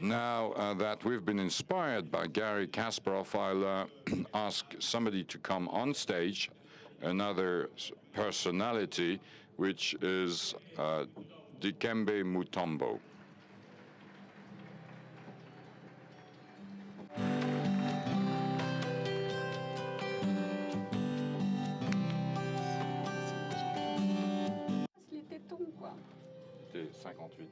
Now that we've been inspired by Gary Kasparov, I'll ask somebody to come on stage, another personality, which is Dikembe Mutombo. Les tétons, quoi. C'était 58.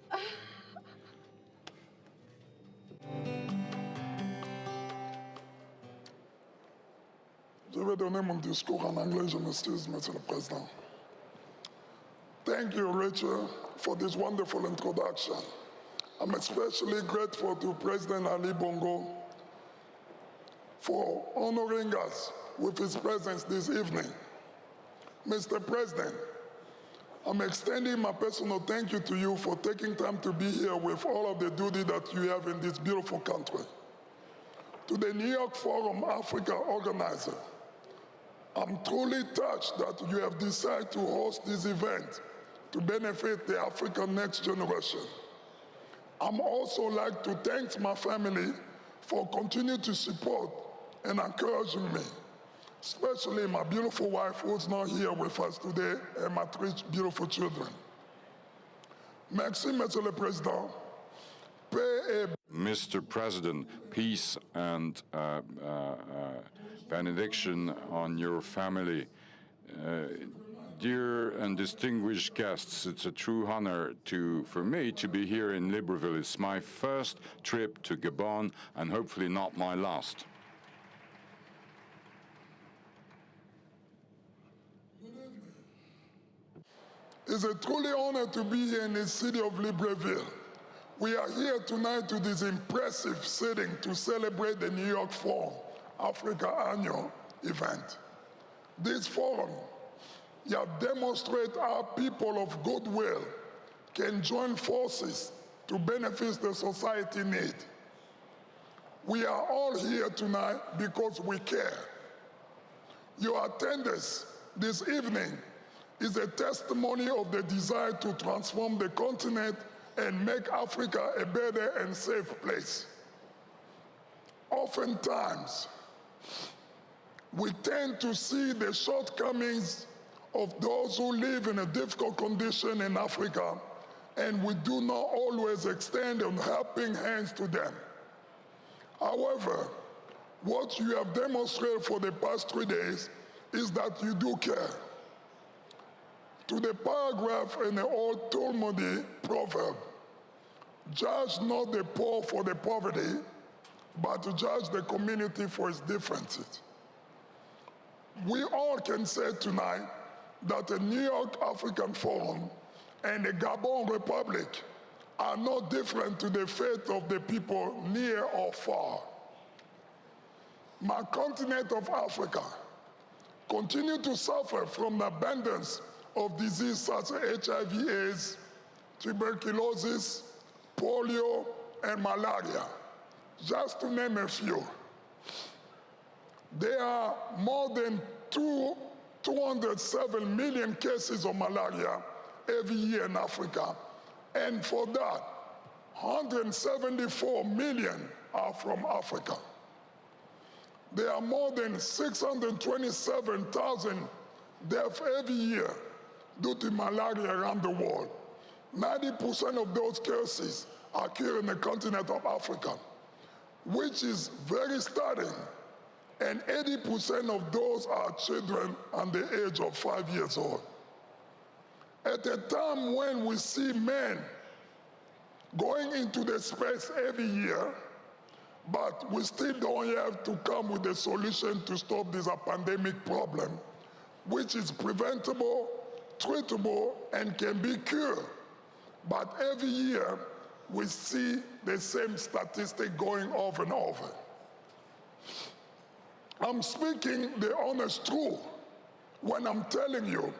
Je vais donner mon discours en anglais, je m'excuse, Monsieur le Président. Thank you, Rachel, for this wonderful introduction. I'm especially grateful to President Ali Bongo for honoring us with his presence this evening. Mr. President, I'm extending my personal thank you to you for taking time to be here with all of the duty that you have in this beautiful country. To the New York Forum Africa organizer, I'm truly touched that you have decided to host this event to benefit the African next generation. I'm also like to thank my family for continuing to support and encouraging me, especially my beautiful wife who's not here with us today and my three beautiful children. Merci, Monsieur le Président. Mr. President, peace and benediction on your family. Dear and distinguished guests, it's a true honor for me to be here in Libreville. It's my first trip to Gabon and hopefully not my last. It's a truly honor to be here in the city of Libreville. We are here tonight to this impressive sitting to celebrate the New York Forum Africa annual event. This forum demonstrates how people of goodwill can join forces to benefit the society need. We are all here tonight because we care. Your attendance this evening is a testimony of the desire to transform the continent and make Africa a better and safe place. Oftentimes, we tend to see the shortcomings of those who live in a difficult condition in Africa, and we do not always extend a helping hands to them. However, what you have demonstrated for the past 3 days is that you do care. To the paragraph in the old Talmudic proverb, judge not the poor for the poverty, but to judge the community for its differences. We all can say tonight that the New York African Forum and the Gabon Republic are not different to the fate of the people near or far. My continent of Africa continues to suffer from the abundance of diseases such as HIV/AIDS, tuberculosis, polio, and malaria, just to name a few. There are more than 207 million cases of malaria every year in Africa, and for that, 174 million are from Africa. There are more than 627,000 deaths every year due to malaria around the world. 90% of those cases occur in the continent of Africa, which is very startling, and 80% of those are children under the age of 5 years old. At a time when we see men going into the space every year, but we still don't have to come with a solution to stop this pandemic problem, which is preventable, treatable, and can be cured. But every year, we see the same statistic going over and over. I'm speaking the honest truth when I'm telling you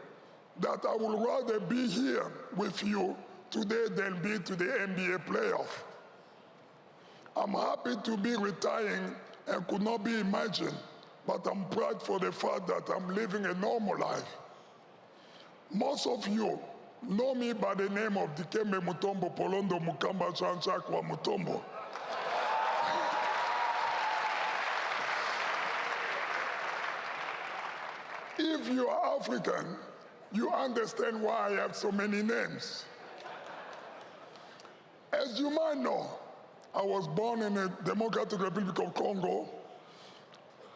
that I would rather be here with you today than be to the NBA playoff. I'm happy to be retiring and could not be imagined, but I'm proud for the fact that I'm living a normal life. Most of you know me by the name of Dikembe Mutombo Polondo Mukamba Chanchakwa Mutombo. If you are African, you understand why I have so many names. As you might know, I was born in the Democratic Republic of Congo.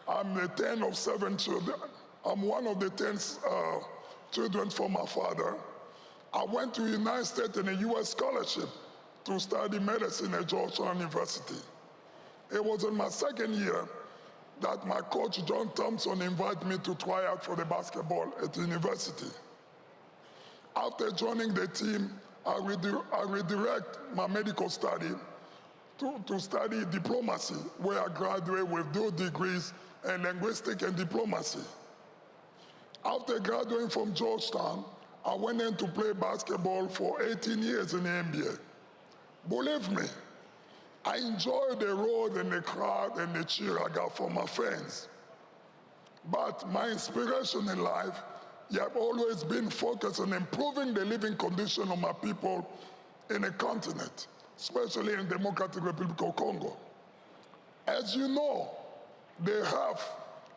I'm the 10th of 7 children. I'm one of the 10 children from my father. I went to the United States in a U.S. scholarship to study medicine at Georgetown University. It was in my second year that my coach, John Thompson, invited me to try out for the basketball at the university. After joining the team, I redirect my medical study to study diplomacy, where I graduated with 2 degrees in linguistics and diplomacy. After graduating from Georgetown, I went in to play basketball for 18 years in the NBA. Believe me, I enjoyed the road and the crowd and the cheer I got from my fans. But my inspiration in life have always been focused on improving the living condition of my people in the continent, especially in the Democratic Republic of Congo. As you know, the health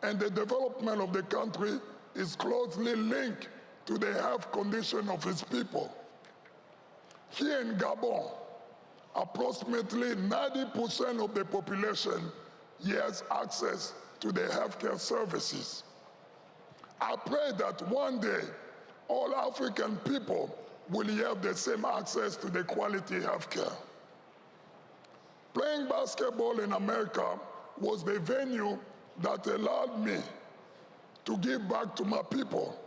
and the development of the country is closely linked to the health condition of its people. Here in Gabon, approximately 90% of the population has access to the healthcare services. I pray that one day, all African people will have the same access to the quality healthcare. Playing basketball in America was the venue that allowed me to give back to my people.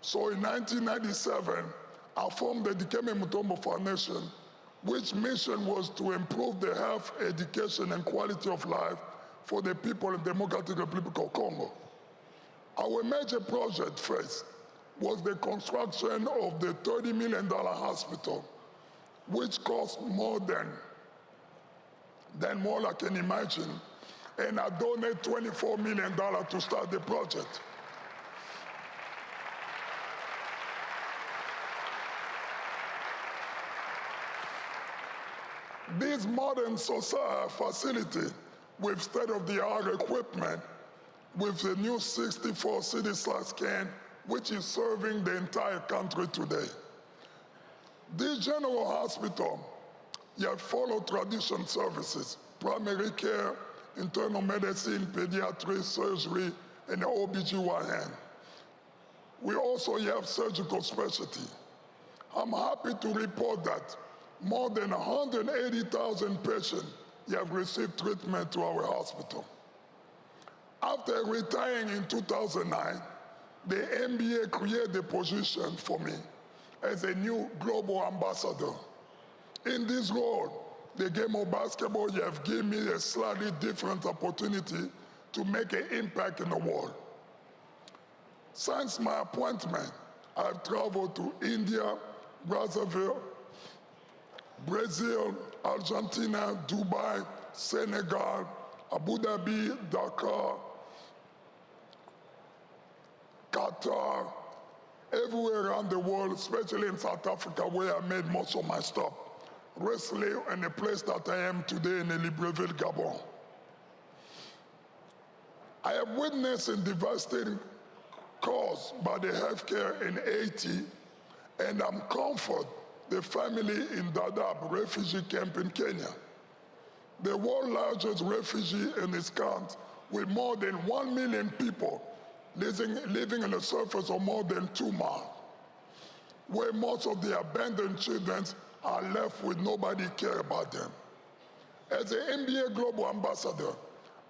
So in 1997, I formed the Dikembe Mutombo Foundation, which mission was to improve the health, education, and quality of life for the people in the Democratic Republic of Congo. Our major project first was the construction of the $30 million hospital, which cost more than I can imagine, and I donated $24 million to start the project. This modern facility with state-of-the-art equipment, with the new 64 city-size scan, which is serving the entire country today. This general hospital, follow traditional services, primary care, internal medicine, pediatrics, surgery, and OBGYN. We also have surgical specialty. I'm happy to report that more than 180,000 patients have received treatment to our hospital. After retiring in 2009, the NBA created a position for me as a new global ambassador. In this role, the game of basketball have given me a slightly different opportunity to make an impact in the world. Since my appointment, I've traveled to India, Brazzaville, Brazil, Argentina, Dubai, Senegal, Abu Dhabi, Dakar, Qatar, everywhere around the world, especially in South Africa, where I made most of my stop. Recently, in the place that I am today in Libreville, Gabon. I have witnessed a devastating cause by the healthcare in Haiti, and I'm comforted the family in Dadaab refugee camp in Kenya. The world's largest refugee in this country, with more than 1 million people living on the surface of more than 2 miles, where most of the abandoned children are left with nobody care about them. As an NBA Global Ambassador,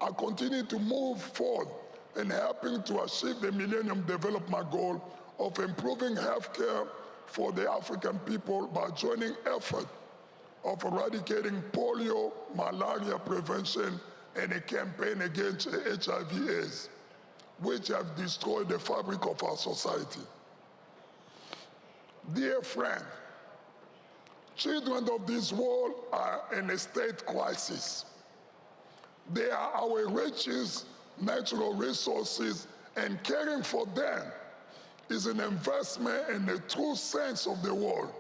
I continue to move forward in helping to achieve the Millennium Development Goal of improving healthcare for the African people by joining effort of eradicating polio, malaria prevention, and a campaign against HIV/AIDS, which have destroyed the fabric of our society. Dear friend, children of this world are in a state crisis. They are our richest natural resources, and caring for them is an investment in the true sense of the word.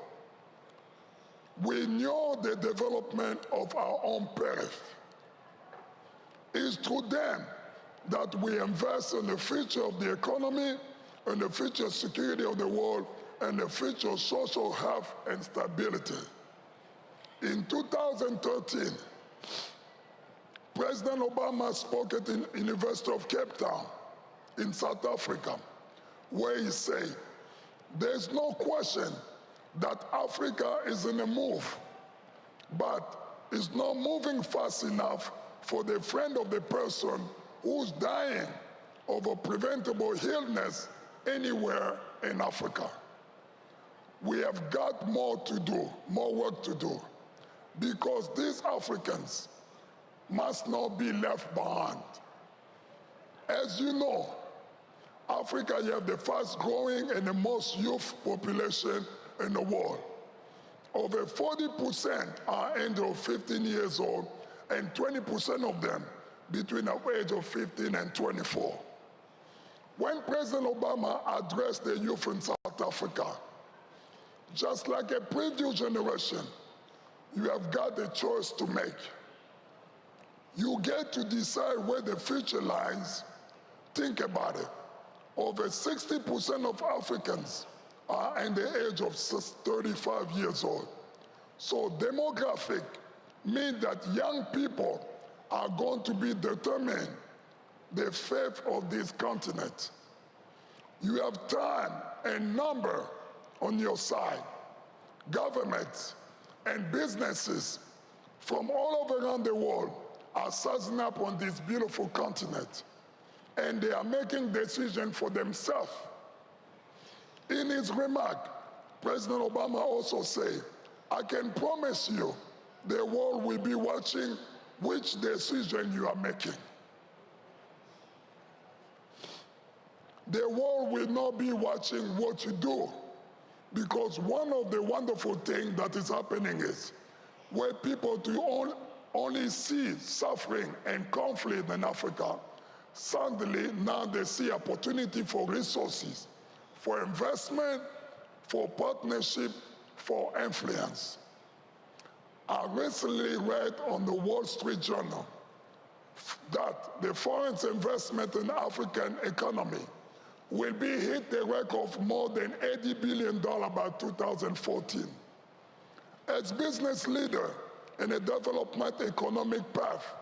We know the development of our own parents. It's through them that we invest in the future of the economy and the future security of the world and the future social health and stability. In 2013, President Obama spoke at the University of Cape Town in South Africa, where he said, "There's no question that Africa is in a move, but it's not moving fast enough for the friend of the person who's dying of a preventable illness anywhere in Africa." We have got more to do, more work to do, because these Africans must not be left behind. As you know, Africa, you have the fast growing and the most youth population in the world. Over 40% are under 15 years old, and 20% of them between the age of 15 and 24. When President Obama addressed the youth in South Africa, just like a previous generation, you have got a choice to make. You get to decide where the future lies. Think about it. Over 60% of Africans are in the age of 35 years old. So demographic means that young people are going to be determining the fate of this continent. You have time and number on your side. Governments and businesses from all over around the world are sizing up on this beautiful continent, and they are making decisions for themselves. In his remark, President Obama also said, "I can promise you the world will be watching which decision you are making." The world will not be watching what you do, because one of the wonderful things that is happening is where people do only see suffering and conflict in Africa, suddenly now they see opportunity for resources, for investment, for partnership, for influence. I recently read on the Wall Street Journal that the foreign investment in the African economy will be hit the record of more than $80 billion by 2014. As business leader in a development economic path,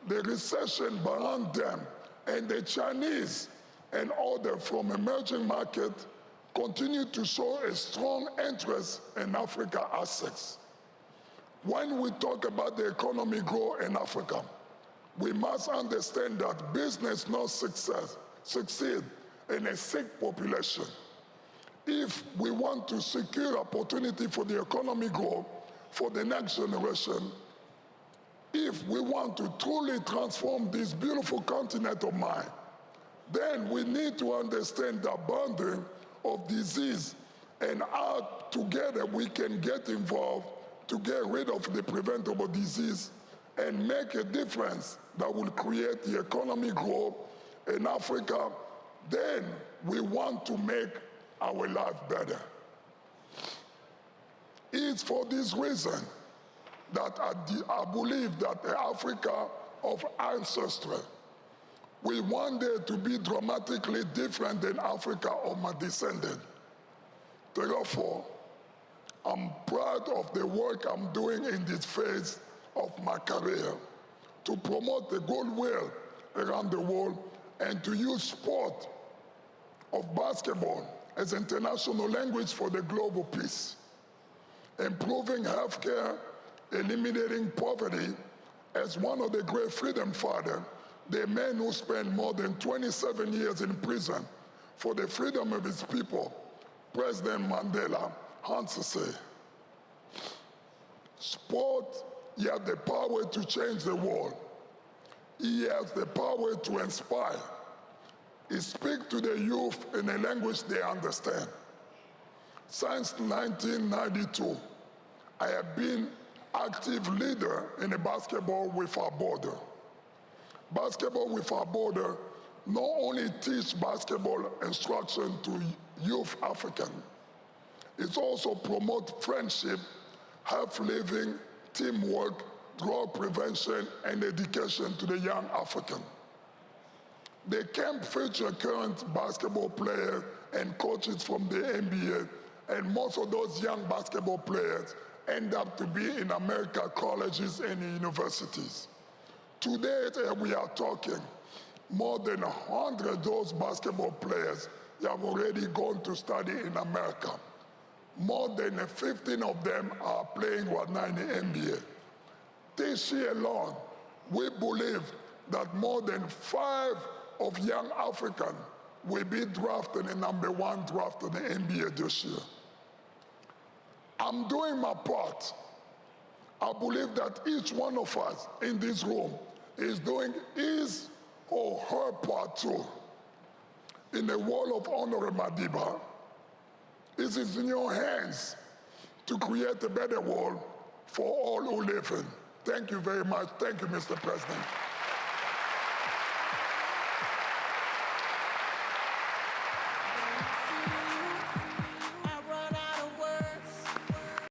the recession behind them and the Chinese and others from emerging markets continue to show a strong interest in Africa assets. When we talk about the economy growth in Africa, we must understand that business not succeed in a sick population. If we want to secure opportunity for the economy growth for the next generation, if we want to truly transform this beautiful continent of mine, then we need to understand the boundary of disease and how together we can get involved to get rid of the preventable disease and make a difference that will create the economy growth in Africa. Then we want to make our life better. It's for this reason that I believe that the Africa of ancestry will one day to be dramatically different than Africa of my descendant. Therefore, I'm proud of the work I'm doing in this phase of my career to promote the goodwill around the world and to use sport of basketball as international language for the global peace, improving healthcare, eliminating poverty. As one of the great freedom fathers, the man who spent more than 27 years in prison for the freedom of his people, President Mandela, once said, "Sport, he has the power to change the world. He has the power to inspire. He speaks to the youth in a language they understand." Since 1992, I have been active leader in a Basketball Without Border. Basketball Without Border not only teach basketball instruction to youth African, it also promotes friendship, health living, teamwork, drug prevention, and education to the young African. They can't feature current basketball players and coaches from the NBA, and most of those young basketball players end up to be in American colleges and universities. Today, we are talking, more than 100 of those basketball players have already gone to study in America. More than 15 of them are playing right now in the NBA. This year alone, we believe that more than 5 of young Africans will be drafted in #1 draft in the NBA this year. I'm doing my part. I believe that each one of us in this room is doing his or her part too. In the world of Honorable Madiba, it is in your hands to create a better world for all who live in. Thank you very much. Thank you, Mr. President.